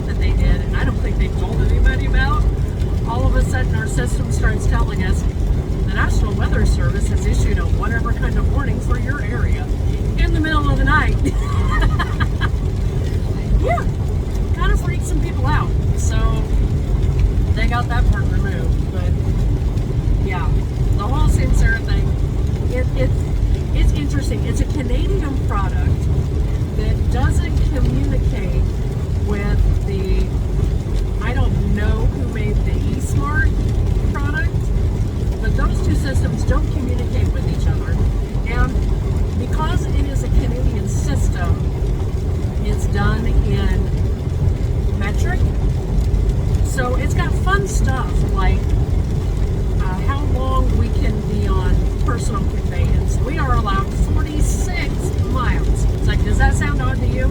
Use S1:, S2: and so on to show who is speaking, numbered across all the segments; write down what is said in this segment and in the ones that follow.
S1: that they did, and I don't think they told anybody about, all of a sudden our system starts telling us the National Weather Service has issued a whatever kind of warning for your area in the middle of the night. Yeah, kind of freaked some people out. So they got that part removed. But yeah, the whole Samsara thing, it's interesting. It's a Canadian product that doesn't communicate with the, I don't know who made the eSmart product, but those two systems don't communicate with each other. And because it is a Canadian system, it's done in metric. So it's got fun stuff like how long we can be on personal conveyance. We are allowed 46 miles. It's like, does that sound odd to you?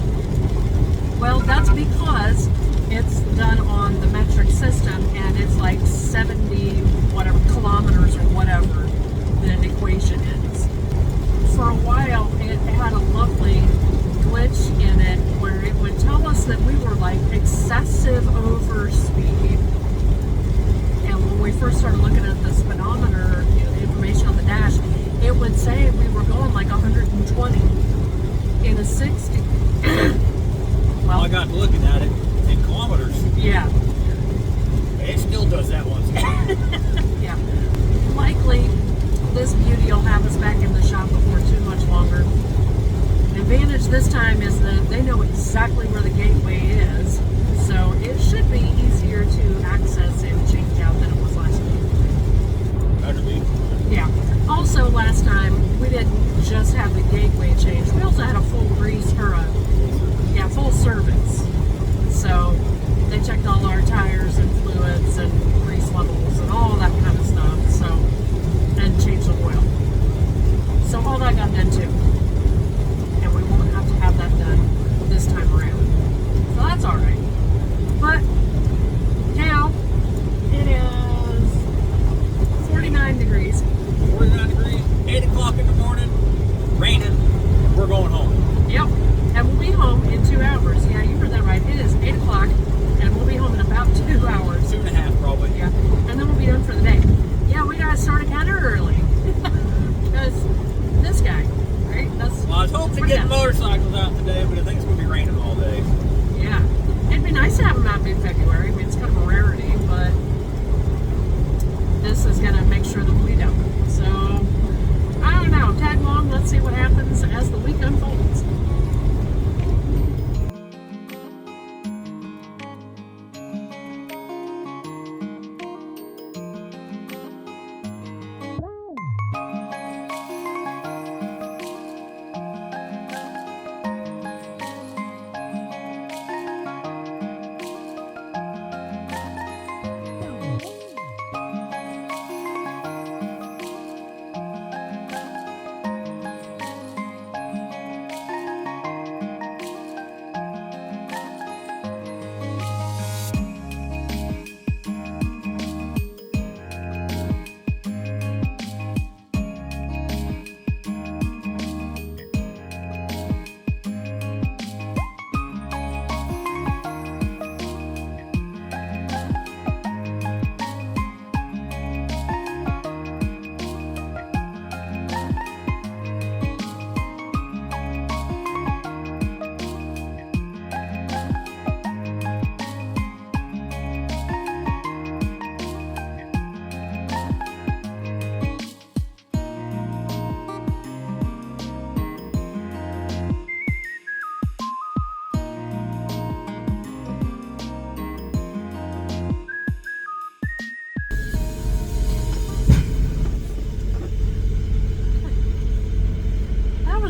S1: Well, that's because it's done on the metric system, and it's like 70 whatever kilometers or whatever the equation is. For a while, it had a lovely glitch in it where it would tell us that we were like excessive overspeed. And when we first started looking at the speedometer, the information on the dash, it would say we were going like 120 in a 60.
S2: Well, I got looking at it in kilometers.
S1: Yeah.
S2: It still does that once.
S1: Yeah. Likely, this beauty will have us back in the shop before too much longer. The advantage this time is that they know exactly where the gateway is, so it should be easier to access and change out than it was last week.
S2: Better be.
S1: Yeah. Also, last time we didn't just have the gateway changed; we also had a full grease or full service. So they checked all our tires and fluids and grease levels and all that kind of stuff. So and changed the oil. So all that got done too. And we won't have to have that done this time around. So that's alright. But now it is 49 degrees.
S2: 49 degrees, 8 o'clock in the morning, raining, we're going home.
S1: Yep. And we'll be home in 2 hours. Yeah, you heard that right. It is 8 o'clock and we'll be home in about 2 hours.
S2: 2.5 probably.
S1: Yeah. And then we'll be done for the day. Yeah, we gotta start kind of early. Because this guy, right? That's
S2: Well, I was hoping to get motorcycles out today, but I think it's going to be raining all day.
S1: yeah. It'd be nice to have them out mid-February. I mean, it's kind of a rarity, but this is gonna make sure that we don't. So, I don't know. Tag along. Let's see what happens as the week unfolds.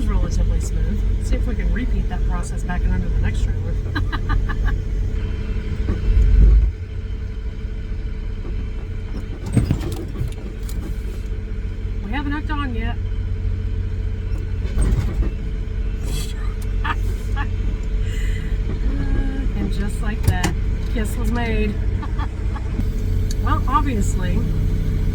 S1: Relatively smooth. See if we can repeat that process back and under the next trailer. We haven't hooked on yet. And just like that, kiss was made. Well, obviously,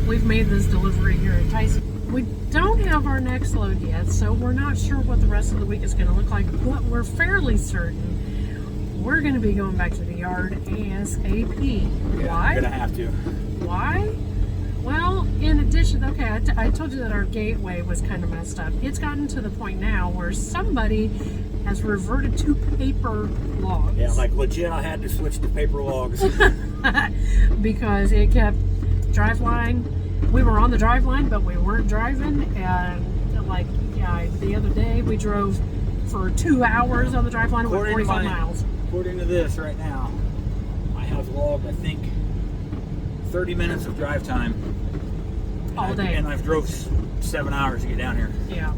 S1: we've made this delivery here at Tyson. We don't have our next load yet, so we're not sure what the rest of the week is going to look like, but we're fairly certain we're going to be going back to the yard ASAP.
S2: Yeah,
S1: Why?
S2: You're gonna have to.
S1: Why? Well, in addition, okay, I told you that our gateway was kind of messed up. It's gotten to the point now where somebody has reverted to paper logs.
S2: Yeah, like legit, I had to switch to paper logs.
S1: Because it kept driveline. We were on the driveline, but we weren't driving. And like, yeah, the other day we drove for 2 hours on the driveline with 45 miles.
S2: According to this right now, I have logged, I think, 30 minutes of drive time.
S1: All day.
S2: And I've drove 7 hours to get down here.
S1: Yeah.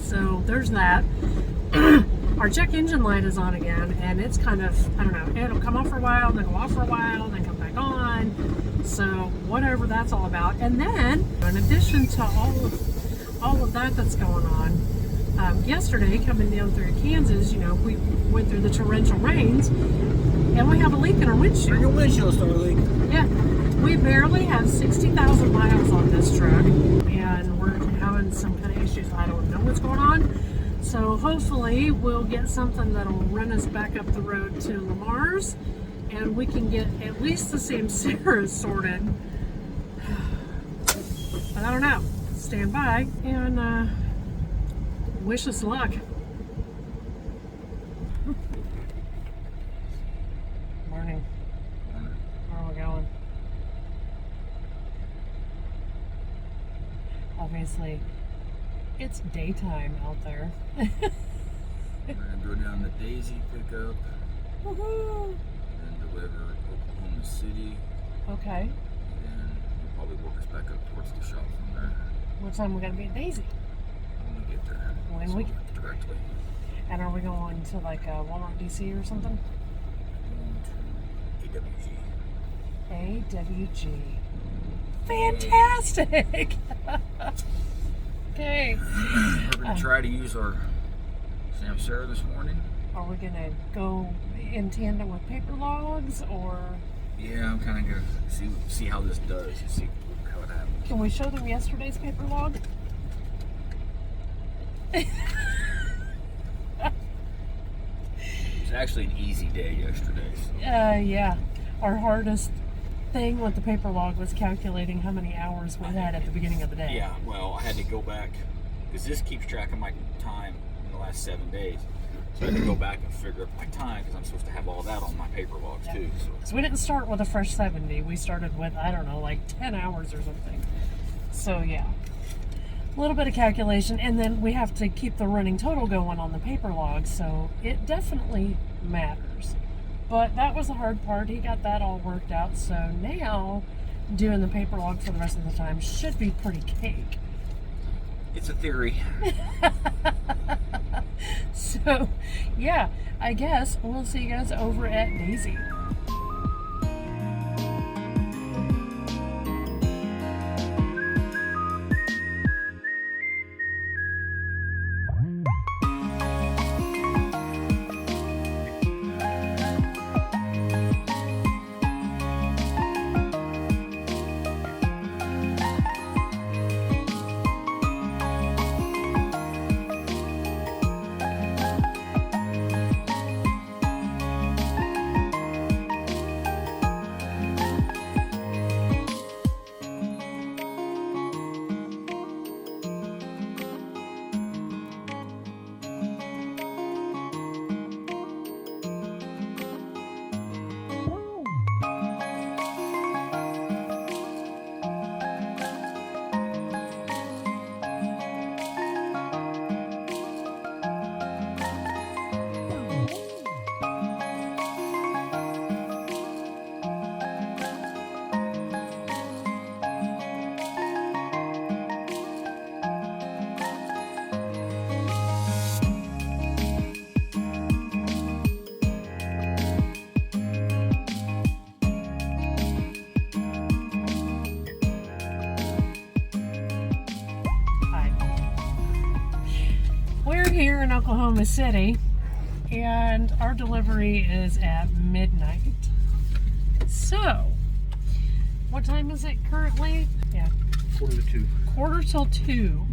S1: So there's that. Our check engine light is on again, and it's kind of, I don't know, it'll come on for a while, then go off for a while, then come back on. So whatever that's all about. And then, in addition to all of that that's going on, yesterday coming down through Kansas, you know, we went through the torrential rains, and we have a leak in our windshield.
S2: Your windshield started leaking.
S1: Yeah, we barely have 60,000 miles on this truck, and we're having some kind of issues. I don't know what's going on. So hopefully we'll get something that'll run us back up the road to Lamar's, and we can get at least the Samsara sorted. But I don't know. Stand by and wish us luck. Morning. Where are we going? Obviously, it's daytime out there.
S3: We're gonna go down to Daisy, pick up,
S1: Woohoo!
S3: and deliver Oklahoma City,
S1: Okay.
S3: and then we'll probably work us back up towards the shop from there
S1: What time we gonna be at Daisy?
S3: when we get there.
S1: When we-
S3: directly.
S1: And are we going to like Walmart DC or something?
S3: Going to AWG.
S1: AWG. Fantastic! Okay.
S3: We're gonna try to use our Samsara this morning.
S1: Are we gonna go in tandem with paper logs, or
S3: Yeah, I'm kind of gonna see how this does and see how it happens.
S1: can we show them yesterday's paper log?
S3: It was actually an easy day yesterday. So.
S1: Yeah. Our hardest thing with the paper log was calculating how many hours we had at the beginning of the day.
S2: Yeah, well, I had to go back because this keeps track of my time in the last 7 days. So I had to go back and figure out my time because I'm supposed to have all that on my paper logs too. So
S1: So we didn't start with a fresh 70. We started with, I don't know, like 10 hours or something. So yeah, a little bit of calculation, and then we have to keep the running total going on the paper log. So it definitely matters. But that was the hard part. He got that all worked out. So now doing the paper log for the rest of the time should be pretty cake.
S3: It's a theory.
S1: So yeah, I guess we'll see you guys over at Daisy. We're here in Oklahoma City, and our delivery is at midnight. So, what time is it currently? Yeah,
S3: 1:45.
S1: 1:45.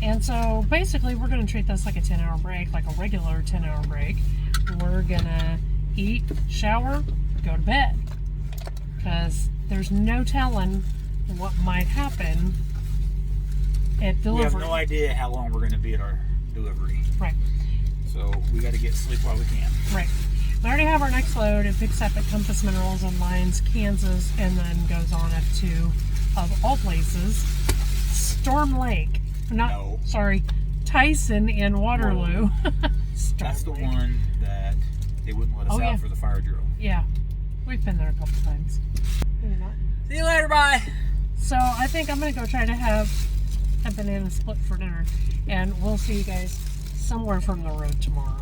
S1: And so basically we're going to treat this like a 10-hour break, like a regular 10-hour break. we're gonna eat, shower, go to bed. Because there's no telling what might happen at delivery.
S2: We have no idea how long we're going to be at our delivery.
S1: Right.
S2: So we got to get sleep while we can.
S1: Right. We already have our next load. It picks up at Compass Minerals in Lyons, Kansas, and then goes on up to, of all places, Storm Lake. Sorry, Tyson in Waterloo.
S2: That's the one that they wouldn't let us out for the fire drill.
S1: Yeah. We've been there a couple times. Maybe not.
S2: See you later, bye.
S1: So I think I'm going to go try to have a banana split for dinner. And we'll see you guys somewhere from the road tomorrow.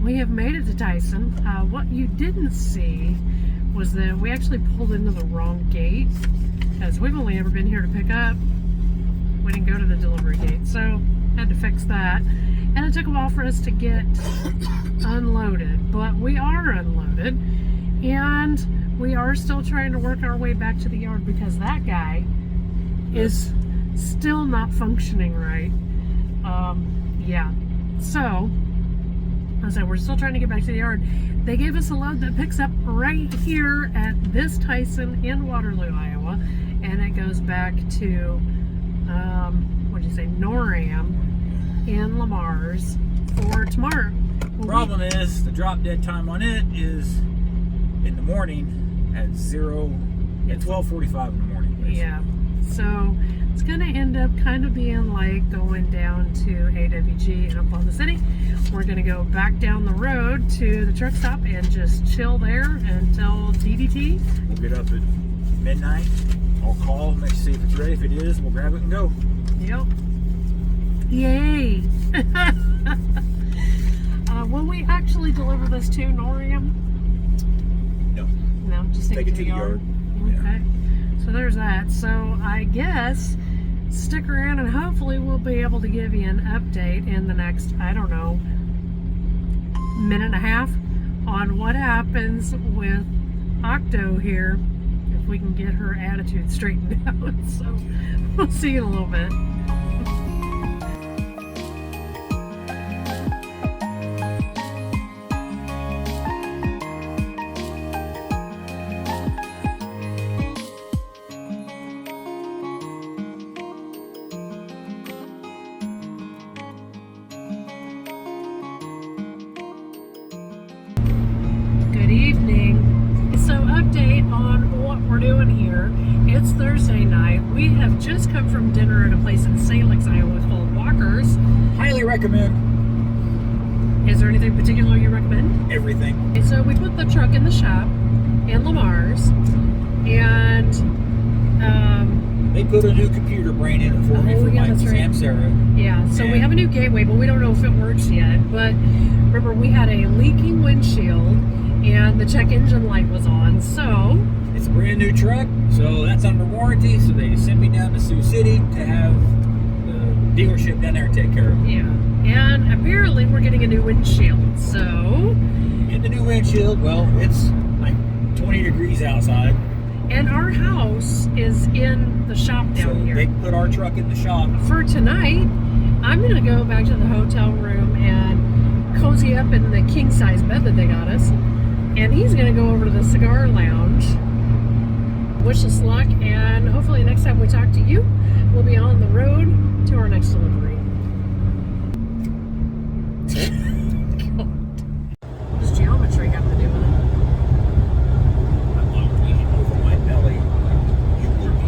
S1: We have made it to Tyson. What you didn't see was that we actually pulled into the wrong gate, because we've only ever been here to pick up. We didn't go to the delivery gate, so had to fix that. And it took a while for us to get unloaded, but we are unloaded, and we are still trying to work our way back to the yard because that guy is still not functioning right. Yeah, so I said we're still trying to get back to the yard. They gave us a load that picks up right here at this Tyson in Waterloo, Iowa, and it goes back to what'd you say, Noram in Lamar's for tomorrow.
S2: Problem is, the drop dead time on it is in the morning at 12:45 in the morning. Basically.
S1: Yeah, so it's going to end up kind of being like going down to AWG in Oklahoma City. We're going to go back down the road to the truck stop and just chill there until DDT.
S2: We'll get up at midnight. I'll call, see if it's ready. If it is, we'll grab it and go.
S1: Yep. Yay! Will we actually deliver this to Noram?
S2: No.
S1: No, just take it to the yard. Okay.
S2: Yeah.
S1: So there's that. So I guess stick around and hopefully we'll be able to give you an update in the next, I don't know, minute and a half on what happens with Octo here if we can get her attitude straightened out. So we'll see you in a little bit. It's Thursday night. We have just come from dinner at a place in Salix, Iowa called Walker's.
S2: Highly recommend.
S1: Is there anything particular you recommend?
S2: Everything.
S1: Okay, so we put the truck in the shop in Lamar's, and
S2: they put a new computer brain in it for me for
S1: yeah,
S2: my
S1: that's right.
S2: Samsara.
S1: Yeah, so we have a new gateway, but we don't know if it works yet. But remember, we had a leaking windshield, and the check engine light was on, so...
S2: It's a brand new truck, so that's under warranty, so they send me down to Sioux City to have the dealership down there take care of it.
S1: Yeah, and apparently we're getting a new windshield, so...
S2: In the new windshield, well, it's like 20 degrees outside.
S1: And our house is in the shop down
S2: So
S1: here.
S2: they put our truck in the shop.
S1: For tonight, I'm going to go back to the hotel room and cozy up in the king-size bed that they got us. And he's going to go over to the cigar lounge. Wish us luck, and hopefully next time we talk to you, we'll be on the road to our next delivery. What does geometry have to do with it?
S2: I'm leaning over my belly. You would be.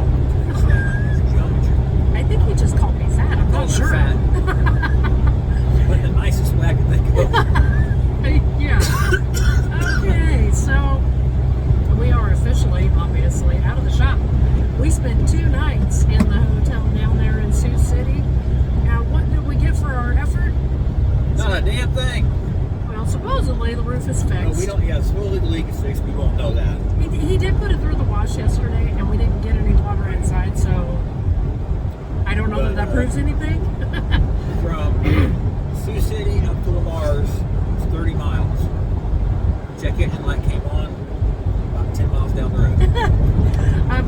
S2: Geometry.
S1: I think he just called me fat. I'm not sure.
S2: Fat. But the nicest way I can think of.
S1: Yeah. Okay, so we are officially, obviously, out of the shop. We spent 2 nights in the hotel down there in Sioux City. Now, what did we get for our effort?
S2: Not a damn thing.
S1: Well, supposedly the roof is fixed.
S2: No, we don't. Yeah, supposedly the leak is fixed. We won't know that.
S1: He did put it through the wash yesterday, and we didn't get any water inside, so I don't know that proves anything.
S2: From Sioux City up to Lamar's, it's 30 miles. Check engine light came on about 10 miles down the road.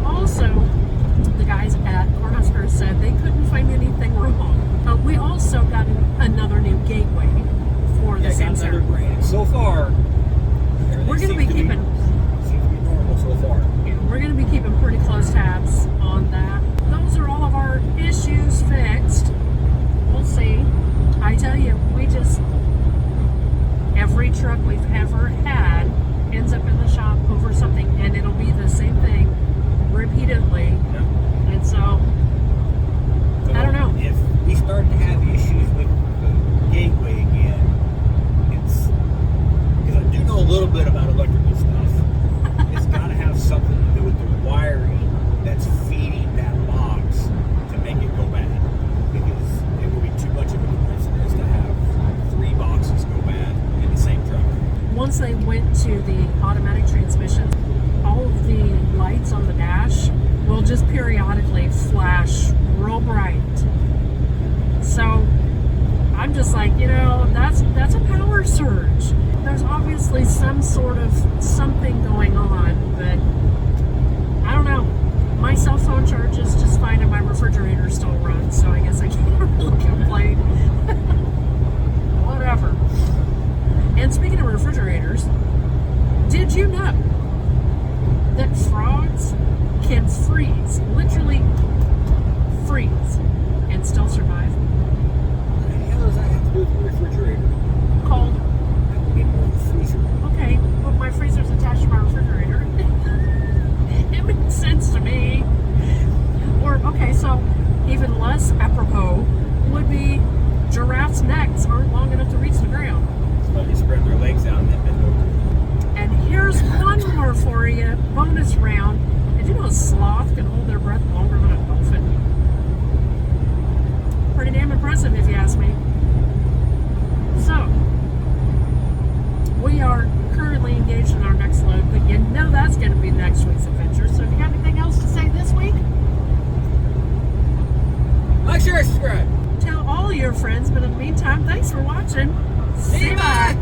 S1: Also, the guys at Cornhusker said they couldn't find anything wrong. We also got another new gateway for the sensor.
S2: Another brand. So far,
S1: We're going to be keeping...
S2: Seems to be normal so far.
S1: Yeah, we're going to be keeping pretty close tabs on that. Those are all of our issues fixed. We'll see. I tell you, every truck we've ever had ends up in the shop over something, and it'll be the same thing repeatedly.
S2: Yeah.
S1: And so, I don't know.
S2: If we start to have issues with the gateway again, it's because I do know a little bit about electrical stuff. It's got to have something to do with the wiring that's feeding that box to make it go bad. Because it will be too much of a coincidence to have 3 boxes go bad in the same truck.
S1: Once they went to the automatic transmission, all of the lights on the dash will just periodically flash real bright. So I'm just like, that's a power surge. There's obviously some sort of something going on, but I don't know. My cell phone charges just fine and my refrigerator still runs, so I guess I can't really complain. Whatever. And speaking of refrigerators, did you know that frogs can freeze, literally freeze, and still survive?
S2: What the hell does that have to do with the refrigerator?
S1: Cold.
S2: That would be more of a freezer.
S1: Okay, but my freezer's attached to my refrigerator. It makes sense to me. Or, okay, so even less apropos would be giraffes' necks aren't long enough to reach the ground.
S2: So they spread their legs out and then bend over.
S1: And here's one more for you, bonus round. Did you know a sloth can hold their breath longer than a dolphin? Pretty damn impressive if you ask me. So, we are currently engaged in our next load, but you know that's going to be next week's adventure. So if you got anything else to say this week,
S2: Like, share, subscribe.
S1: tell all your friends. But in the meantime, thanks for watching. See you. Bye.